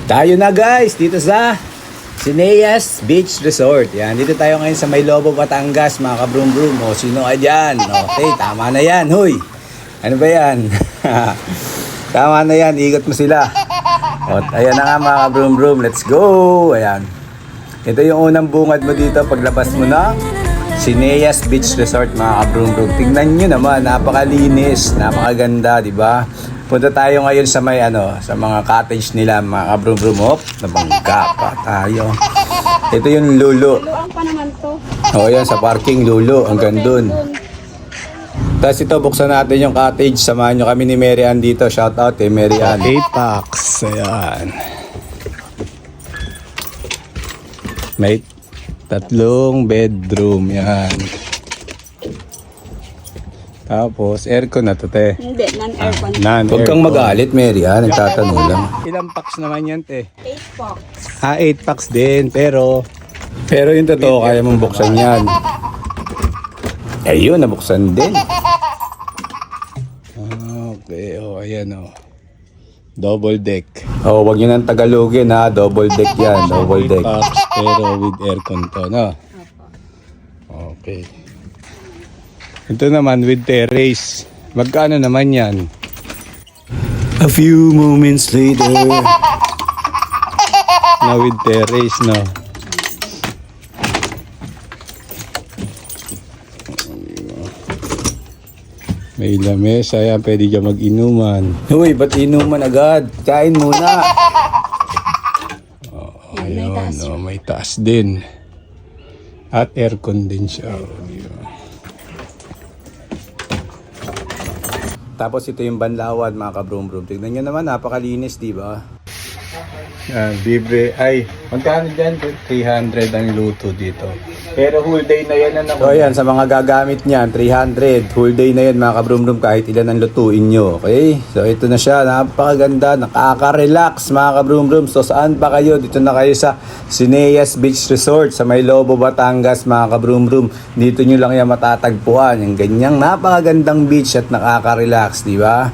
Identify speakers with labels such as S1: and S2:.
S1: Tayo na guys, dito sa Sineas Beach Resort. Yan, dito tayo ngayon sa May Lobo, Batangas, mga kabrum-brum. O, sino ka dyan? Okay, tama na yan, huy. Ano ba yan? Tama na yan, ikot mo sila. O, ayan na nga mga kabrum-brum, let's go. Ayan. Ito yung unang bungad mo dito paglabas mo ng Sineas Beach Resort, mga kabrum-brum. Tignan nyo naman, napakalinis, napakaganda, di ba? Punta tayo ngayon sa may sa mga cottage nila, mga kabrum-brum. Hop, nabangga pa tayo. Ito yung lulo.
S2: Luang pa naman to.
S1: O yan, sa parking lulo, hanggang dun. Tapos ito, buksan natin yung cottage. Samahan nyo kami ni Mary Ann dito. Shout out Mary Ann. 8 packs. Ayan. May 3 bedroom. Yan. Tapos, aircon na to, te.
S2: Hindi, non-aircon.
S1: Huwag kang magalit, Mary Ann. Nagtatanong lang. Ilang packs naman yan, te?
S2: 8 packs.
S1: 8 packs din, pero yung totoo, kaya mong buksan yan. Ayun, nabuksan din. Okay, ayan double deck. Wag nyo nang Tagalogin ha, double deck yan, double deck. Packs, pero with aircon to, no? Okay. Ito naman with terrace. Magkano naman yan? A few moments later. Na with terrace, no? May lamesa, yan, pwede ka mag-inuman. Uy, ba't inuman agad? Kain muna. Ayun, may taas din. At aircon din siya. Tapos ito yung banlawan, mga kabrum-brum. Tignan nyo naman, napakalinis, di ba? Libre. Ay, magkano dyan? 300 ang luto dito. Pero whole day na yan. So ayan, sa mga gagamit niyan, 300. Whole day na yan, mga kabrum-brum, kahit ilan ang lutuin nyo. Okay? So ito na siya, napakaganda, nakaka-relax, mga kabrum-brum. So saan pa kayo? Dito na kayo sa Sineas Beach Resort sa May Lobo, Batangas, mga kabrum-brum. Dito nyo lang yan matatagpuan. Yung ganyang napakagandang beach at nakaka-relax, di ba?